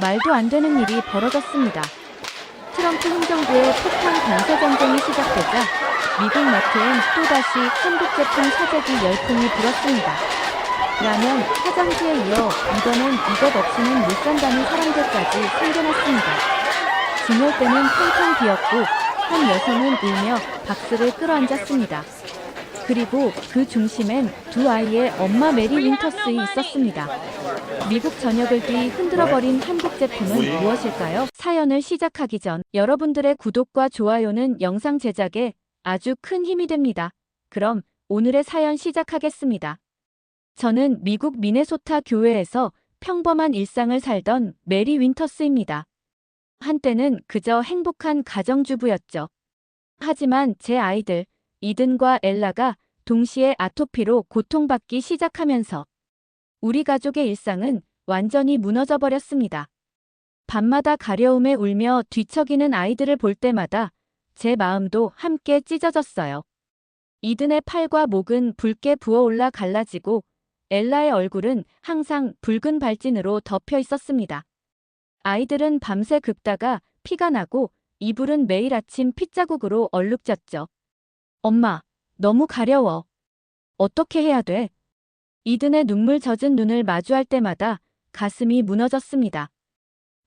말도 안 되는 일이 벌어졌습니다. 트럼프 행정부의 폭탄 관세 전쟁이 시작되자 미국 마트엔 또다시 한국 제품 사재기 열풍이 불었습니다. 라면, 화장지에 이어 이번엔 이것 없이는 못 산다는 사람들까지 생겨났습니다. 진열대는 텅텅 비었고 한 여성은 울며 박스를 끌어안았습니다. 그리고 그 중심엔 두 아이의 엄마 메리 윈터스이 있었습니다. 미국 전역을 흔들어버린 한국 제품은 무엇일까요? 사연을 시작하기 전 여러분들의 구독과 좋아요는 영상 제작에 아주 큰 힘이 됩니다. 그럼 오늘의 사연 시작하겠습니다. 저는 미국 미네소타 교회에서 평범한 일상을 살던 메리 윈터스입니다. 한때는 그저 행복한 가정주부였죠. 하지만 제 아이들, 이든과 엘라가 동시에 아토피로 고통받기 시작하면서 우리 가족의 일상은 완전히 무너져 버렸습니다. 밤마다 가려움에 울며 뒤척이는 아이들을 볼 때마다 제 마음도 함께 찢어졌어요. 이든의 팔과 목은 붉게 부어올라 갈라지고 엘라의 얼굴은 항상 붉은 발진으로 덮여 있었습니다. 아이들은 밤새 긁다가 피가 나고 이불은 매일 아침 핏자국으로 얼룩졌죠. 엄마, 너무 가려워. 어떻게 해야 돼? 이든의 눈물 젖은 눈을 마주할 때마다 가슴이 무너졌습니다.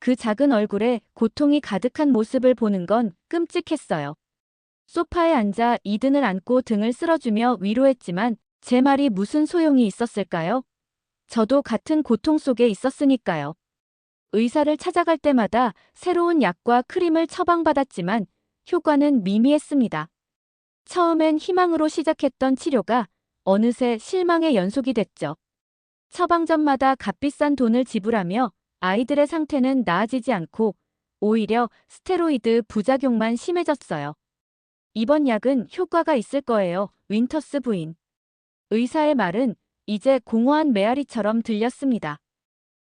그 작은 얼굴에 고통이 가득한 모습을 보는 건 끔찍했어요. 소파에 앉아 이든을 안고 등을 쓸어주며 위로했지만 제 말이 무슨 소용이 있었을까요? 저도 같은 고통 속에 있었으니까요. 의사를 찾아갈 때마다 새로운 약과 크림을 처방받았지만 효과는 미미했습니다. 처음엔 희망으로 시작했던 치료가 어느새 실망의 연속이 됐죠. 처방전마다 값비싼 돈을 지불하며 아이들의 상태는 나아지지 않고 오히려 스테로이드 부작용만 심해졌어요. 이번 약은 효과가 있을 거예요, 윈터스 부인. 의사의 말은 이제 공허한 메아리처럼 들렸습니다.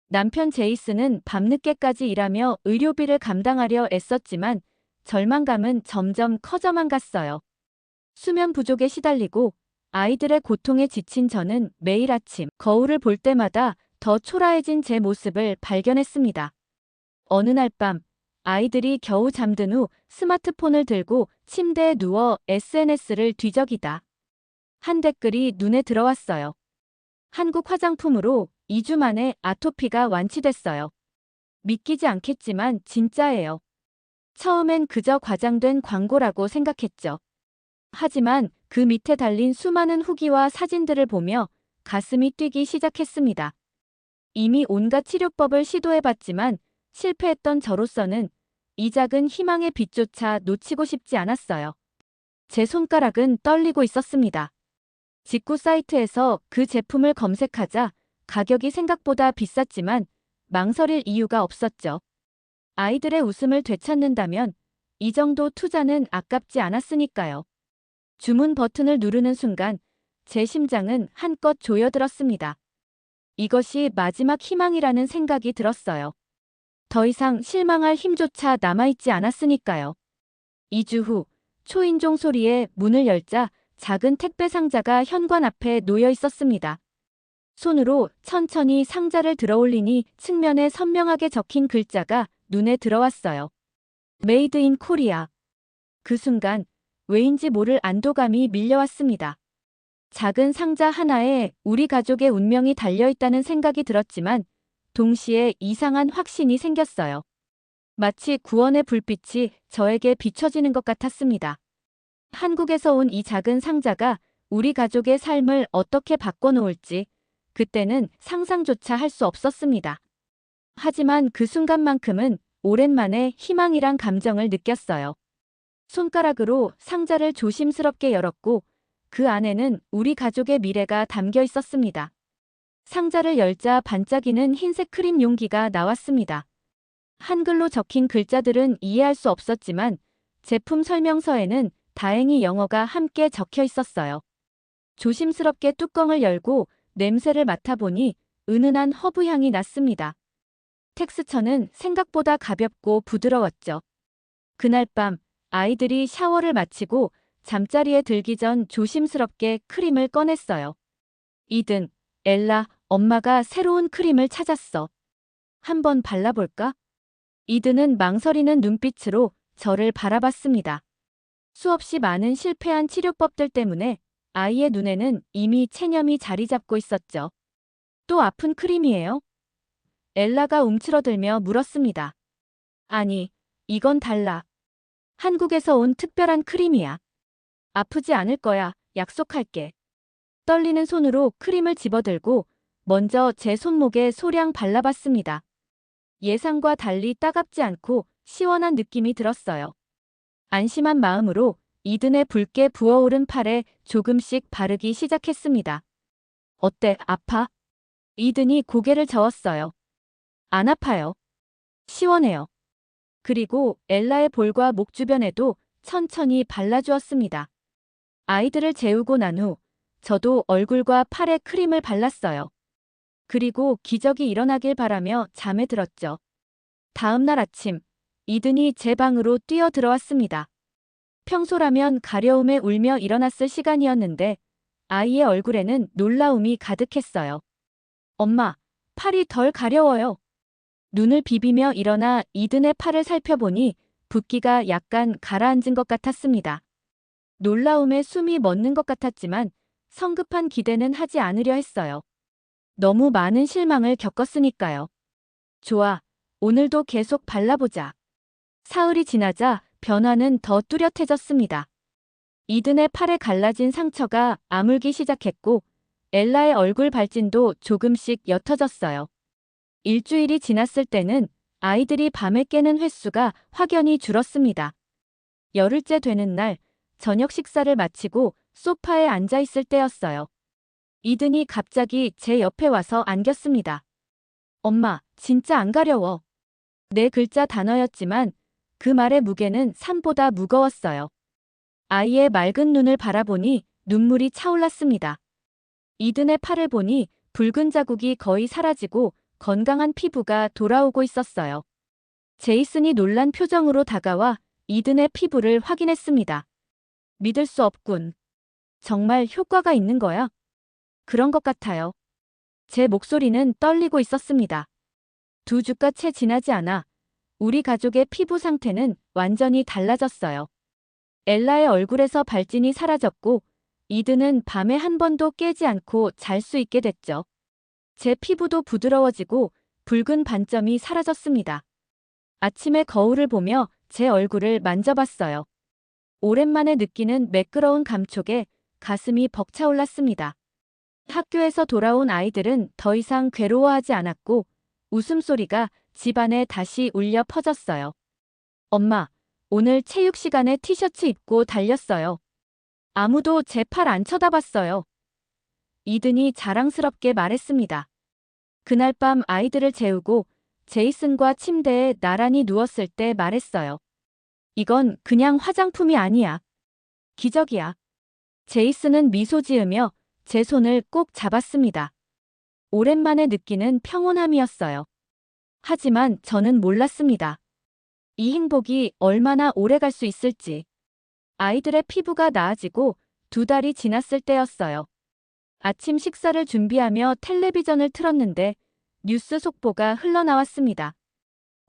남편 제이슨은 밤늦게까지 일하며 의료비를 감당하려 애썼지만 절망감은 점점 커져만 갔어요. 수면 부족에 시달리고 아이들의 고통에 지친 저는 매일 아침 거울을 볼 때마다 더 초라해진 제 모습을 발견했습니다. 어느 날 밤 아이들이 겨우 잠든 후 스마트폰을 들고 침대에 누워 SNS를 뒤적이다. 한 댓글이 눈에 들어왔어요. 한국 화장품으로 2주 만에 아토피가 완치됐어요. 믿기지 않겠지만 진짜예요. 처음엔 그저 과장된 광고라고 생각했죠. 하지만 그 밑에 달린 수많은 후기와 사진들을 보며 가슴이 뛰기 시작했습니다. 이미 온갖 치료법을 시도해봤지만 실패했던 저로서는 이 작은 희망의 빛조차 놓치고 싶지 않았어요. 제 손가락은 떨리고 있었습니다. 직구 사이트에서 그 제품을 검색하자 가격이 생각보다 비쌌지만 망설일 이유가 없었죠. 아이들의 웃음을 되찾는다면 이 정도 투자는 아깝지 않았으니까요. 주문 버튼을 누르는 순간 제 심장은 한껏 조여들었습니다. 이것이 마지막 희망이라는 생각이 들었어요. 더 이상 실망할 힘조차 남아있지 않았으니까요. 2주 후 초인종 소리에 문을 열자 작은 택배 상자가 현관 앞에 놓여 있었습니다. 손으로 천천히 상자를 들어올리니 측면에 선명하게 적힌 글자가 눈에 들어왔어요. 메이드 인 코리아. 그 순간 왜인지 모를 안도감이 밀려왔습니다. 작은 상자 하나에 우리 가족의 운명이 달려있다는 생각이 들었지만 동시에 이상한 확신이 생겼어요. 마치 구원의 불빛이 저에게 비춰지는 것 같았습니다. 한국에서 온 이 작은 상자가 우리 가족의 삶을 어떻게 바꿔놓을지 그때는 상상조차 할 수 없었습니다. 하지만 그 순간만큼은 오랜만에 희망이란 감정을 느꼈어요. 손가락으로 상자를 조심스럽게 열었고 그 안에는 우리 가족의 미래가 담겨 있었습니다. 상자를 열자 반짝이는 흰색 크림 용기가 나왔습니다. 한글로 적힌 글자들은 이해할 수 없었지만 제품 설명서에는 다행히 영어가 함께 적혀 있었어요. 조심스럽게 뚜껑을 열고 냄새를 맡아보니 은은한 허브 향이 났습니다. 텍스처는 생각보다 가볍고 부드러웠죠. 그날 밤 아이들이 샤워를 마치고 잠자리에 들기 전 조심스럽게 크림을 꺼냈어요. 이든, 엘라, 엄마가 새로운 크림을 찾았어. 한번 발라볼까? 이든은 망설이는 눈빛으로 저를 바라봤습니다. 수없이 많은 실패한 치료법들 때문에 아이의 눈에는 이미 체념이 자리 잡고 있었죠. 또 아픈 크림이에요? 엘라가 움츠러들며 물었습니다. 아니, 이건 달라. 한국에서 온 특별한 크림이야. 아프지 않을 거야, 약속할게. 떨리는 손으로 크림을 집어들고 먼저 제 손목에 소량 발라봤습니다. 예상과 달리 따갑지 않고 시원한 느낌이 들었어요. 안심한 마음으로 이든의 붉게 부어오른 팔에 조금씩 바르기 시작했습니다. 어때, 아파? 이든이 고개를 저었어요. 안 아파요. 시원해요. 그리고 엘라의 볼과 목 주변에도 천천히 발라주었습니다. 아이들을 재우고 난 후 저도 얼굴과 팔에 크림을 발랐어요. 그리고 기적이 일어나길 바라며 잠에 들었죠. 다음 날 아침, 이든이 제 방으로 뛰어 들어왔습니다. 평소라면 가려움에 울며 일어났을 시간이었는데 아이의 얼굴에는 놀라움이 가득했어요. 엄마, 팔이 덜 가려워요. 눈을 비비며 일어나 이든의 팔을 살펴보니 붓기가 약간 가라앉은 것 같았습니다. 놀라움에 숨이 멎는 것 같았지만 성급한 기대는 하지 않으려 했어요. 너무 많은 실망을 겪었으니까요. 좋아, 오늘도 계속 발라보자. 사흘이 지나자 변화는 더 뚜렷해졌습니다. 이든의 팔에 갈라진 상처가 아물기 시작했고 엘라의 얼굴 발진도 조금씩 옅어졌어요. 일주일이 지났을 때는 아이들이 밤에 깨는 횟수가 확연히 줄었습니다. 열흘째 되는 날 저녁 식사를 마치고 소파에 앉아 있을 때였어요. 이든이 갑자기 제 옆에 와서 안겼습니다. 엄마, 진짜 안 가려워. 네 글자 단어였지만 그 말의 무게는 산보다 무거웠어요. 아이의 맑은 눈을 바라보니 눈물이 차올랐습니다. 이든의 팔을 보니 붉은 자국이 거의 사라지고 건강한 피부가 돌아오고 있었어요. 제이슨이 놀란 표정으로 다가와 이든의 피부를 확인했습니다. 믿을 수 없군. 정말 효과가 있는 거야? 그런 것 같아요. 제 목소리는 떨리고 있었습니다. 2주가 채 지나지 않아 우리 가족의 피부 상태는 완전히 달라졌어요. 엘라의 얼굴에서 발진이 사라졌고 이든은 밤에 한 번도 깨지 않고 잘 수 있게 됐죠. 제 피부도 부드러워지고 붉은 반점이 사라졌습니다. 아침에 거울을 보며 제 얼굴을 만져봤어요. 오랜만에 느끼는 매끄러운 감촉에 가슴이 벅차올랐습니다. 학교에서 돌아온 아이들은 더 이상 괴로워하지 않았고 웃음소리가 집안에 다시 울려 퍼졌어요. 엄마, 오늘 체육 시간에 티셔츠 입고 달렸어요. 아무도 제 팔 안 쳐다봤어요. 이든이 자랑스럽게 말했습니다. 그날 밤 아이들을 재우고 제이슨과 침대에 나란히 누웠을 때 말했어요. 이건 그냥 화장품이 아니야. 기적이야. 제이슨은 미소 지으며 제 손을 꼭 잡았습니다. 오랜만에 느끼는 평온함이었어요. 하지만 저는 몰랐습니다. 이 행복이 얼마나 오래 갈 수 있을지. 아이들의 피부가 나아지고 2달이 지났을 때였어요. 아침 식사를 준비하며 텔레비전을 틀었는데 뉴스 속보가 흘러나왔습니다.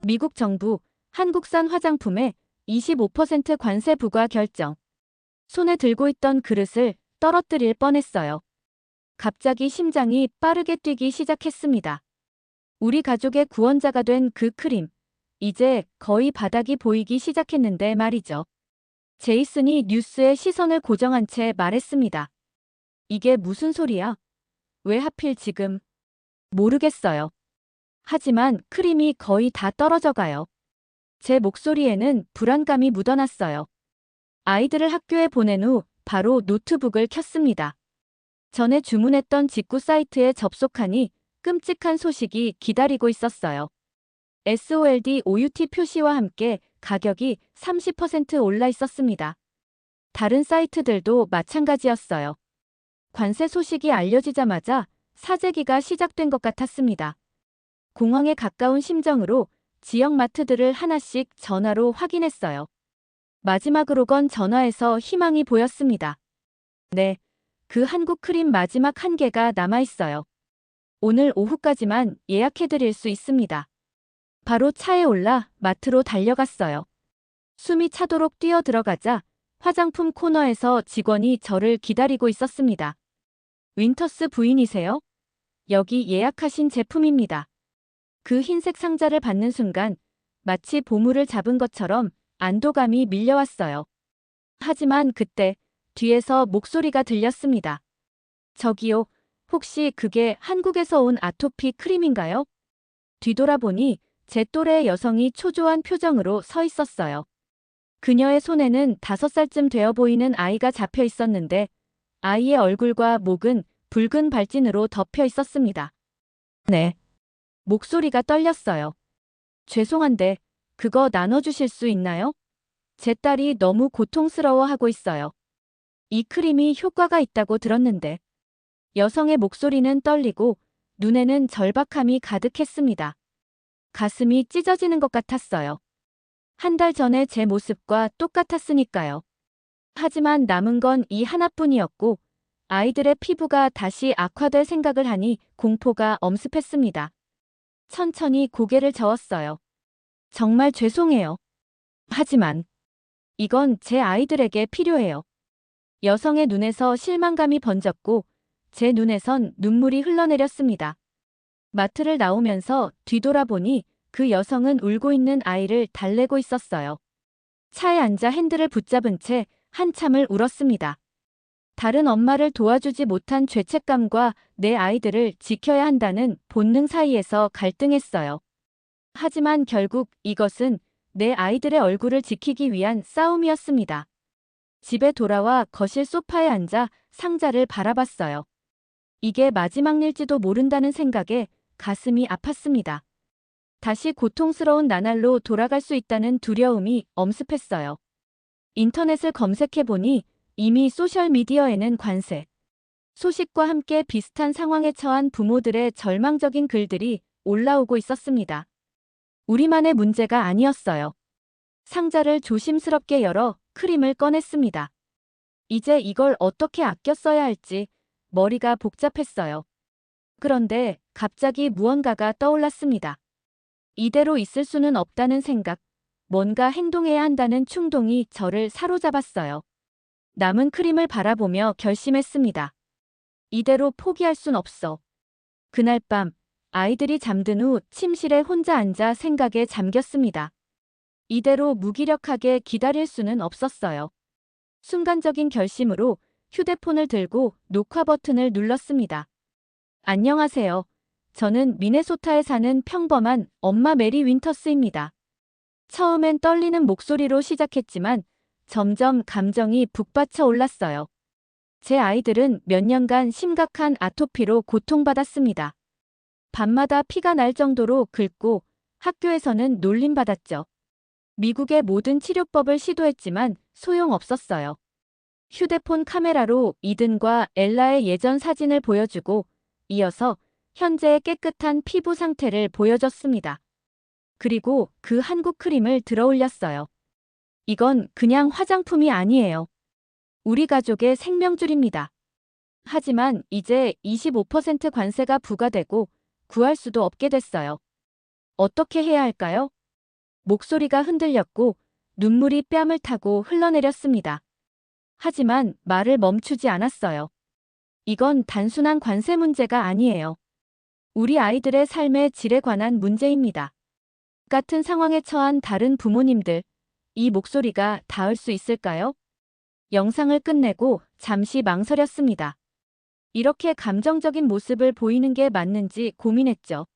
미국 정부 한국산 화장품에 25% 관세 부과 결정. 손에 들고 있던 그릇을 떨어뜨릴 뻔했어요. 갑자기 심장이 빠르게 뛰기 시작했습니다. 우리 가족의 구원자가 된 그 크림. 이제 거의 바닥이 보이기 시작했는데 말이죠. 제이슨이 뉴스에 시선을 고정한 채 말했습니다. 이게 무슨 소리야? 왜 하필 지금? 모르겠어요. 하지만 크림이 거의 다 떨어져 가요. 제 목소리에는 불안감이 묻어났어요. 아이들을 학교에 보낸 후 바로 노트북을 켰습니다. 전에 주문했던 직구 사이트에 접속하니 끔찍한 소식이 기다리고 있었어요. SOLD OUT 표시와 함께 가격이 30% 올라 있었습니다. 다른 사이트들도 마찬가지였어요. 관세 소식이 알려지자마자 사재기가 시작된 것 같았습니다. 공황에 가까운 심정으로 지역 마트들을 하나씩 전화로 확인했어요. 마지막으로 건 전화에서 희망이 보였습니다. 네, 그 한국 크림 마지막 한 개가 남아있어요. 오늘 오후까지만 예약해드릴 수 있습니다. 바로 차에 올라 마트로 달려갔어요. 숨이 차도록 뛰어 들어가자 화장품 코너에서 직원이 저를 기다리고 있었습니다. 윈터스 부인이세요? 여기 예약하신 제품입니다. 그 흰색 상자를 받는 순간 마치 보물을 잡은 것처럼 안도감이 밀려왔어요. 하지만 그때 뒤에서 목소리가 들렸습니다. 저기요, 혹시 그게 한국에서 온 아토피 크림인가요? 뒤돌아보니 제 또래의 여성이 초조한 표정으로 서 있었어요. 그녀의 손에는 5살쯤 되어 보이는 아이가 잡혀 있었는데 아이의 얼굴과 목은 붉은 발진으로 덮여 있었습니다. 네. 목소리가 떨렸어요. 죄송한데 그거 나눠주실 수 있나요? 제 딸이 너무 고통스러워하고 있어요. 이 크림이 효과가 있다고 들었는데. 여성의 목소리는 떨리고 눈에는 절박함이 가득했습니다. 가슴이 찢어지는 것 같았어요. 한 달 전에 제 모습과 똑같았으니까요. 하지만 남은 건 이 하나뿐이었고 아이들의 피부가 다시 악화될 생각을 하니 공포가 엄습했습니다. 천천히 고개를 저었어요. 정말 죄송해요. 하지만 이건 제 아이들에게 필요해요. 여성의 눈에서 실망감이 번졌고 제 눈에선 눈물이 흘러내렸습니다. 마트를 나오면서 뒤돌아보니 그 여성은 울고 있는 아이를 달래고 있었어요. 차에 앉아 핸들을 붙잡은 채 한참을 울었습니다. 다른 엄마를 도와주지 못한 죄책감과 내 아이들을 지켜야 한다는 본능 사이에서 갈등했어요. 하지만 결국 이것은 내 아이들의 얼굴을 지키기 위한 싸움이었습니다. 집에 돌아와 거실 소파에 앉아 상자를 바라봤어요. 이게 마지막 일지도 모른다는 생각에 가슴이 아팠습니다. 다시 고통스러운 나날로 돌아갈 수 있다는 두려움이 엄습했어요. 인터넷을 검색해보니 이미 소셜미디어에는 관세, 소식과 함께 비슷한 상황에 처한 부모들의 절망적인 글들이 올라오고 있었습니다. 우리만의 문제가 아니었어요. 상자를 조심스럽게 열어 크림을 꺼냈습니다. 이제 이걸 어떻게 아껴 써야 할지 머리가 복잡했어요. 그런데 갑자기 무언가가 떠올랐습니다. 이대로 있을 수는 없다는 생각, 뭔가 행동해야 한다는 충동이 저를 사로잡았어요. 남은 크림을 바라보며 결심했습니다. 이대로 포기할 순 없어. 그날 밤 아이들이 잠든 후 침실에 혼자 앉아 생각에 잠겼습니다. 이대로 무기력하게 기다릴 수는 없었어요. 순간적인 결심으로 휴대폰을 들고 녹화 버튼을 눌렀습니다. 안녕하세요. 저는 미네소타에 사는 평범한 엄마 메리 윈터스입니다. 처음엔 떨리는 목소리로 시작했지만 점점 감정이 북받쳐 올랐어요. 제 아이들은 몇 년간 심각한 아토피로 고통받았습니다. 밤마다 피가 날 정도로 긁고 학교에서는 놀림받았죠. 미국의 모든 치료법을 시도했지만 소용없었어요. 휴대폰 카메라로 이든과 엘라의 예전 사진을 보여주고 이어서 현재의 깨끗한 피부 상태를 보여줬습니다. 그리고 그 한국 크림을 들어올렸어요. 이건 그냥 화장품이 아니에요. 우리 가족의 생명줄입니다. 하지만 이제 25% 관세가 부과되고 구할 수도 없게 됐어요. 어떻게 해야 할까요? 목소리가 흔들렸고 눈물이 뺨을 타고 흘러내렸습니다. 하지만 말을 멈추지 않았어요. 이건 단순한 관세 문제가 아니에요. 우리 아이들의 삶의 질에 관한 문제입니다. 같은 상황에 처한 다른 부모님들, 이 목소리가 닿을 수 있을까요? 영상을 끝내고 잠시 망설였습니다. 이렇게 감정적인 모습을 보이는 게 맞는지 고민했죠.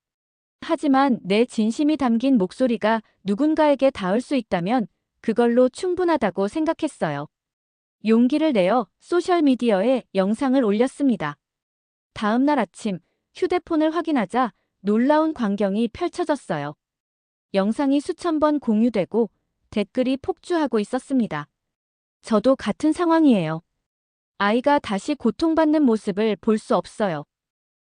하지만 내 진심이 담긴 목소리가 누군가에게 닿을 수 있다면 그걸로 충분하다고 생각했어요. 용기를 내어 소셜미디어에 영상을 올렸습니다. 다음 날 아침 휴대폰을 확인하자 놀라운 광경이 펼쳐졌어요. 영상이 수천 번 공유되고 댓글이 폭주하고 있었습니다. 저도 같은 상황이에요. 아이가 다시 고통받는 모습을 볼 수 없어요.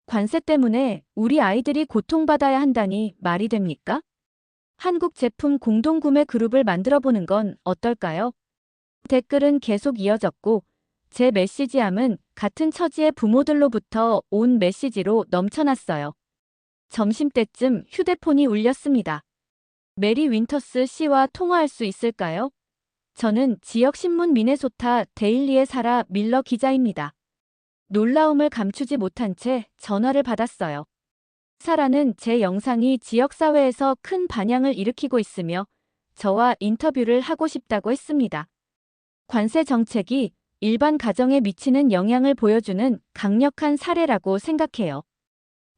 관세 때문에 우리 아이들이 고통받아야 한다니 말이 됩니까? 한국 제품 공동구매 그룹을 만들어보는 건 어떨까요? 댓글은 계속 이어졌고 제 메시지함은 같은 처지의 부모들로부터 온 메시지로 넘쳐났어요. 점심때쯤 휴대폰이 울렸습니다. 메리 윈터스 씨와 통화할 수 있을까요? 저는 지역 신문 미네소타 데일리의 사라 밀러 기자입니다. 놀라움을 감추지 못한 채 전화를 받았어요. 사라는 제 영상이 지역사회에서 큰 반향을 일으키고 있으며 저와 인터뷰를 하고 싶다고 했습니다. 관세 정책이 일반 가정에 미치는 영향을 보여주는 강력한 사례라고 생각해요.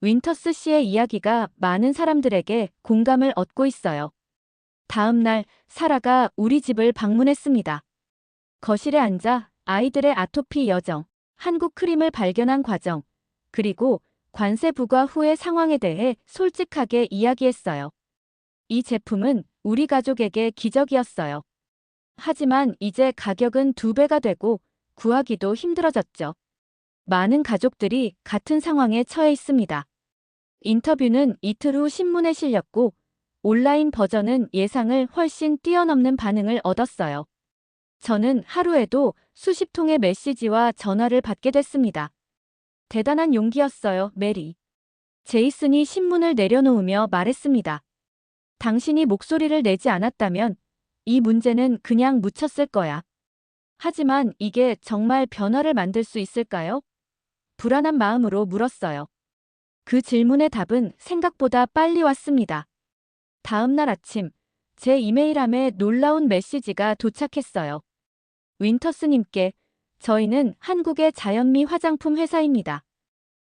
윈터스 씨의 이야기가 많은 사람들에게 공감을 얻고 있어요. 다음 날 사라가 우리 집을 방문했습니다. 거실에 앉아 아이들의 아토피 여정, 한국 크림을 발견한 과정, 그리고 관세 부과 후의 상황에 대해 솔직하게 이야기했어요. 이 제품은 우리 가족에게 기적이었어요. 하지만 이제 가격은 2배가 되고 구하기도 힘들어졌죠. 많은 가족들이 같은 상황에 처해 있습니다. 인터뷰는 이틀 후 신문에 실렸고 온라인 버전은 예상을 훨씬 뛰어넘는 반응을 얻었어요. 저는 하루에도 수십 통의 메시지와 전화를 받게 됐습니다. 대단한 용기였어요, 메리. 제이슨이 신문을 내려놓으며 말했습니다. 당신이 목소리를 내지 않았다면 이 문제는 그냥 묻혔을 거야. 하지만 이게 정말 변화를 만들 수 있을까요? 불안한 마음으로 물었어요. 그 질문의 답은 생각보다 빨리 왔습니다. 다음 날 아침, 제 이메일함에 놀라운 메시지가 도착했어요. 윈터스님께, 저희는 한국의 자연미 화장품 회사입니다.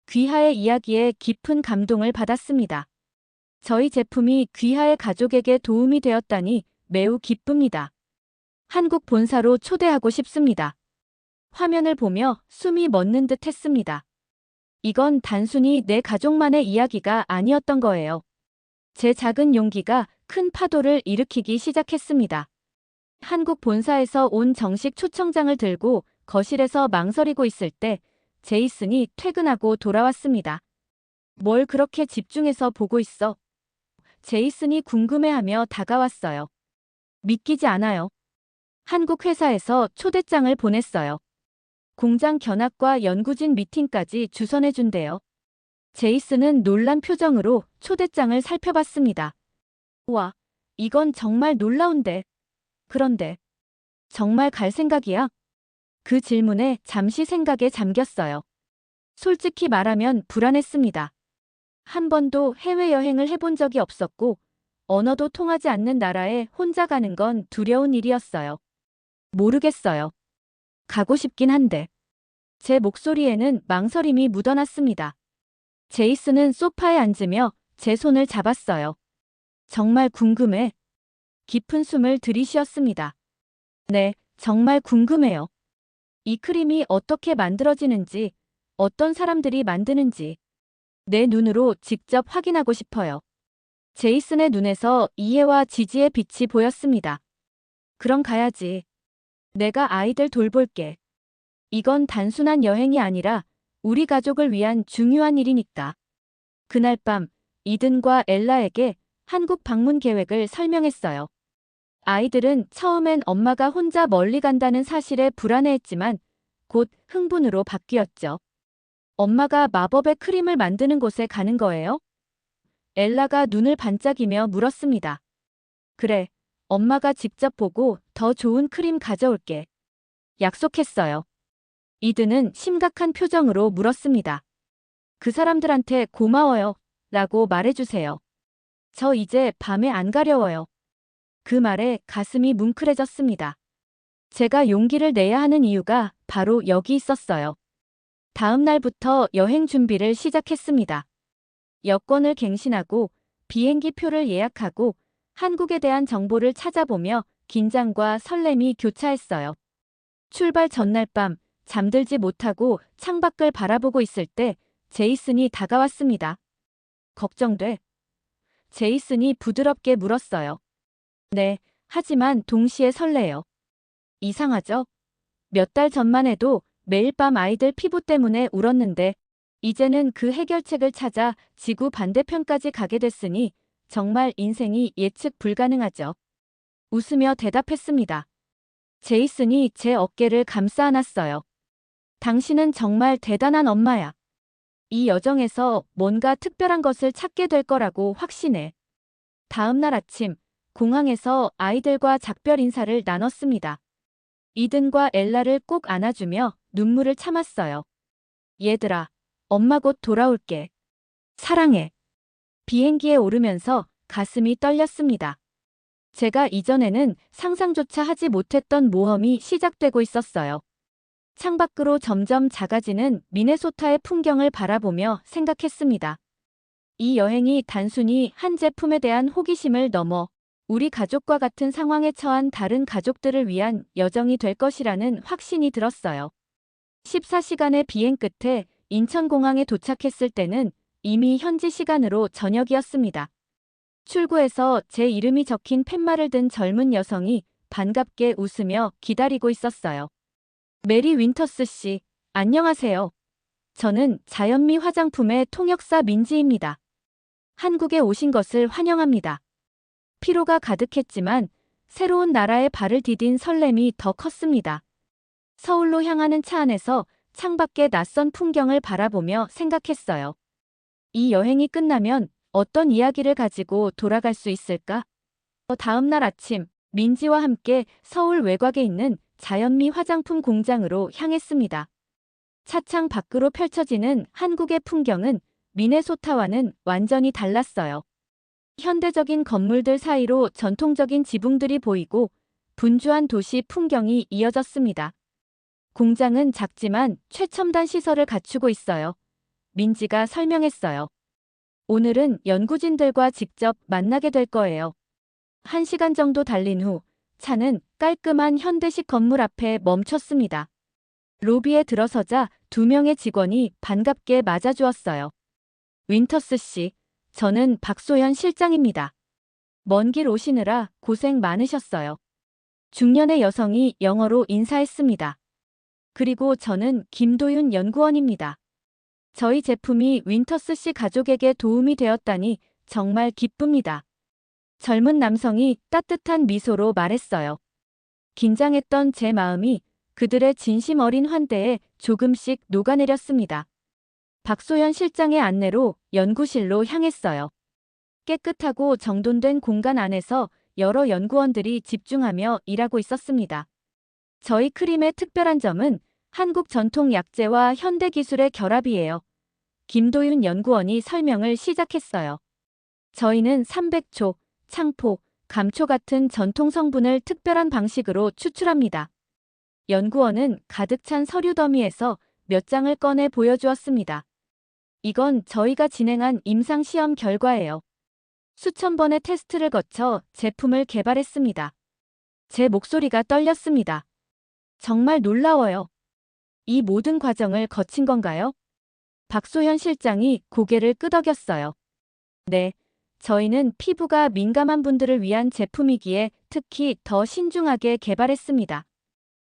귀하의 이야기에 깊은 감동을 받았습니다. 저희 제품이 귀하의 가족에게 도움이 되었다니 매우 기쁩니다. 한국 본사로 초대하고 싶습니다. 화면을 보며 숨이 멎는 듯 했습니다. 이건 단순히 내 가족만의 이야기가 아니었던 거예요. 제 작은 용기가 큰 파도를 일으키기 시작했습니다. 한국 본사에서 온 정식 초청장을 들고 거실에서 망설이고 있을 때 제이슨이 퇴근하고 돌아왔습니다. 뭘 그렇게 집중해서 보고 있어? 제이슨이 궁금해하며 다가왔어요. 믿기지 않아요. 한국 회사에서 초대장을 보냈어요. 공장 견학과 연구진 미팅까지 주선해준대요. 제이슨은 놀란 표정으로 초대장을 살펴봤습니다. 와, 이건 정말 놀라운데. 그런데 정말 갈 생각이야? 그 질문에 잠시 생각에 잠겼어요. 솔직히 말하면 불안했습니다. 한 번도 해외여행을 해본 적이 없었고 언어도 통하지 않는 나라에 혼자 가는 건 두려운 일이었어요. 모르겠어요. 가고 싶긴 한데. 제 목소리에는 망설임이 묻어났습니다. 제이슨은 소파에 앉으며 제 손을 잡았어요. 정말 궁금해. 깊은 숨을 들이쉬었습니다. 네, 정말 궁금해요. 이 크림이 어떻게 만들어지는지, 어떤 사람들이 만드는지 내 눈으로 직접 확인하고 싶어요. 제이슨의 눈에서 이해와 지지의 빛이 보였습니다. 그럼 가야지. 내가 아이들 돌볼게. 이건 단순한 여행이 아니라 우리 가족을 위한 중요한 일이니까. 그날 밤 이든과 엘라에게 한국 방문 계획을 설명했어요. 아이들은 처음엔 엄마가 혼자 멀리 간다는 사실에 불안해했지만 곧 흥분으로 바뀌었죠. 엄마가 마법의 크림을 만드는 곳에 가는 거예요? 엘라가 눈을 반짝이며 물었습니다. 그래, 엄마가 직접 보고 더 좋은 크림 가져올게. 약속했어요. 이든은 심각한 표정으로 물었습니다. 그 사람들한테 고마워요. 라고 말해주세요. 저 이제 밤에 안 가려워요. 그 말에 가슴이 뭉클해졌습니다. 제가 용기를 내야 하는 이유가 바로 여기 있었어요. 다음 날부터 여행 준비를 시작했습니다. 여권을 갱신하고 비행기 표를 예약하고 한국에 대한 정보를 찾아보며 긴장과 설렘이 교차했어요. 출발 전날 밤 잠들지 못하고 창밖을 바라보고 있을 때 제이슨이 다가왔습니다. 걱정돼? 제이슨이 부드럽게 물었어요. 네, 하지만 동시에 설레요. 이상하죠? 몇 달 전만 해도 매일 밤 아이들 피부 때문에 울었는데 이제는 그 해결책을 찾아 지구 반대편까지 가게 됐으니 정말 인생이 예측 불가능하죠. 웃으며 대답했습니다. 제이슨이 제 어깨를 감싸 안았어요. 당신은 정말 대단한 엄마야. 이 여정에서 뭔가 특별한 것을 찾게 될 거라고 확신해. 다음 날 아침, 공항에서 아이들과 작별 인사를 나눴습니다. 이든과 엘라를 꼭 안아주며 눈물을 참았어요. 얘들아, 엄마 곧 돌아올게. 사랑해. 비행기에 오르면서 가슴이 떨렸습니다. 제가 이전에는 상상조차 하지 못했던 모험이 시작되고 있었어요. 창밖으로 점점 작아지는 미네소타의 풍경을 바라보며 생각했습니다. 이 여행이 단순히 한 제품에 대한 호기심을 넘어 우리 가족과 같은 상황에 처한 다른 가족들을 위한 여정이 될 것이라는 확신이 들었어요. 14시간의 비행 끝에 인천공항에 도착했을 때는 이미 현지 시간으로 저녁이었습니다. 출구에서 제 이름이 적힌 팻말을 든 젊은 여성이 반갑게 웃으며 기다리고 있었어요. 메리 윈터스 씨, 안녕하세요. 저는 자연미 화장품의 통역사 민지입니다. 한국에 오신 것을 환영합니다. 피로가 가득했지만 새로운 나라에 발을 디딘 설렘이 더 컸습니다. 서울로 향하는 차 안에서 창밖의 낯선 풍경을 바라보며 생각했어요. 이 여행이 끝나면 어떤 이야기를 가지고 돌아갈 수 있을까? 다음 날 아침, 민지와 함께 서울 외곽에 있는 자연미 화장품 공장으로 향했습니다. 차창 밖으로 펼쳐지는 한국의 풍경은 미네소타와는 완전히 달랐어요. 현대적인 건물들 사이로 전통적인 지붕들이 보이고 분주한 도시 풍경이 이어졌습니다. 공장은 작지만 최첨단 시설을 갖추고 있어요. 민지가 설명했어요. 오늘은 연구진들과 직접 만나게 될 거예요. 1시간 정도 달린 후 차는 깔끔한 현대식 건물 앞에 멈췄습니다. 로비에 들어서자 2명의 직원이 반갑게 맞아주었어요. 윈터스 씨, 저는 박소현 실장입니다. 먼 길 오시느라 고생 많으셨어요. 중년의 여성이 영어로 인사했습니다. 그리고 저는 김도윤 연구원입니다. 저희 제품이 윈터스 씨 가족에게 도움이 되었다니 정말 기쁩니다. 젊은 남성이 따뜻한 미소로 말했어요. 긴장했던 제 마음이 그들의 진심 어린 환대에 조금씩 녹아내렸습니다. 박소현 실장의 안내로 연구실로 향했어요. 깨끗하고 정돈된 공간 안에서 여러 연구원들이 집중하며 일하고 있었습니다. 저희 크림의 특별한 점은 한국 전통 약재와 현대 기술의 결합이에요. 김도윤 연구원이 설명을 시작했어요. 저희는 300초, 창포, 감초 같은 전통 성분을 특별한 방식으로 추출합니다. 연구원은 가득 찬 서류 더미에서 몇 장을 꺼내 보여주었습니다. 이건 저희가 진행한 임상 시험 결과예요. 수천 번의 테스트를 거쳐 제품을 개발했습니다. 제 목소리가 떨렸습니다. 정말 놀라워요. 이 모든 과정을 거친 건가요? 박소현 실장이 고개를 끄덕였어요. 네, 저희는 피부가 민감한 분들을 위한 제품이기에 특히 더 신중하게 개발했습니다.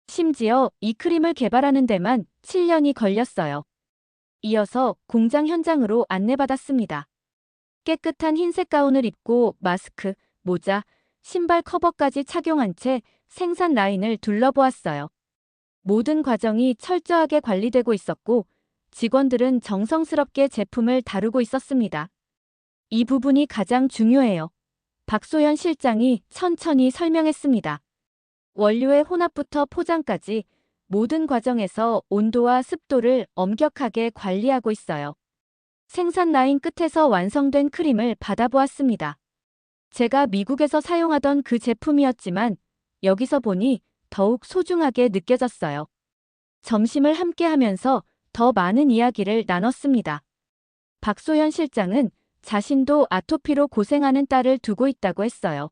심지어 이 크림을 개발하는 데만 7년이 걸렸어요. 이어서 공장 현장으로 안내받았습니다. 깨끗한 흰색 가운을 입고 마스크, 모자, 신발 커버까지 착용한 채 생산 라인을 둘러보았어요. 모든 과정이 철저하게 관리되고 있었고 직원들은 정성스럽게 제품을 다루고 있었습니다. 이 부분이 가장 중요해요. 박소현 실장이 천천히 설명했습니다. 원료의 혼합부터 포장까지 모든 과정에서 온도와 습도를 엄격하게 관리하고 있어요. 생산 라인 끝에서 완성된 크림을 받아보았습니다. 제가 미국에서 사용하던 그 제품이었지만 여기서 보니 더욱 소중하게 느껴졌어요. 점심을 함께 하면서 더 많은 이야기를 나눴습니다. 박소현 실장은 자신도 아토피로 고생하는 딸을 두고 있다고 했어요.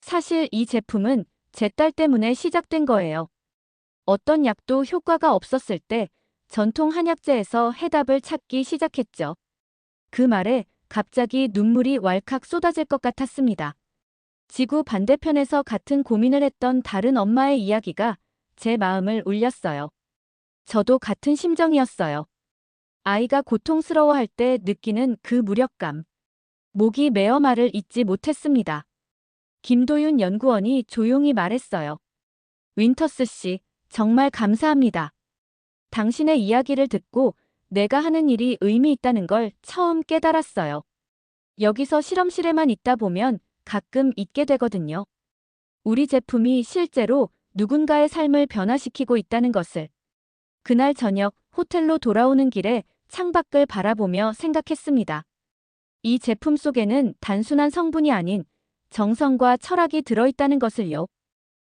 사실 이 제품은 제 딸 때문에 시작된 거예요. 어떤 약도 효과가 없었을 때 전통 한약재에서 해답을 찾기 시작했죠. 그 말에 갑자기 눈물이 왈칵 쏟아질 것 같았습니다. 지구 반대편에서 같은 고민을 했던 다른 엄마의 이야기가 제 마음을 울렸어요. 저도 같은 심정이었어요. 아이가 고통스러워할 때 느끼는 그 무력감. 목이 메어 말을 잇지 못했습니다. 김도윤 연구원이 조용히 말했어요. 윈터스 씨, 정말 감사합니다. 당신의 이야기를 듣고 내가 하는 일이 의미 있다는 걸 처음 깨달았어요. 여기서 실험실에만 있다 보면 가끔 잊게 되거든요. 우리 제품이 실제로 누군가의 삶을 변화시키고 있다는 것을. 그날 저녁 호텔로 돌아오는 길에 창밖을 바라보며 생각했습니다. 이 제품 속에는 단순한 성분이 아닌 정성과 철학이 들어있다는 것을요.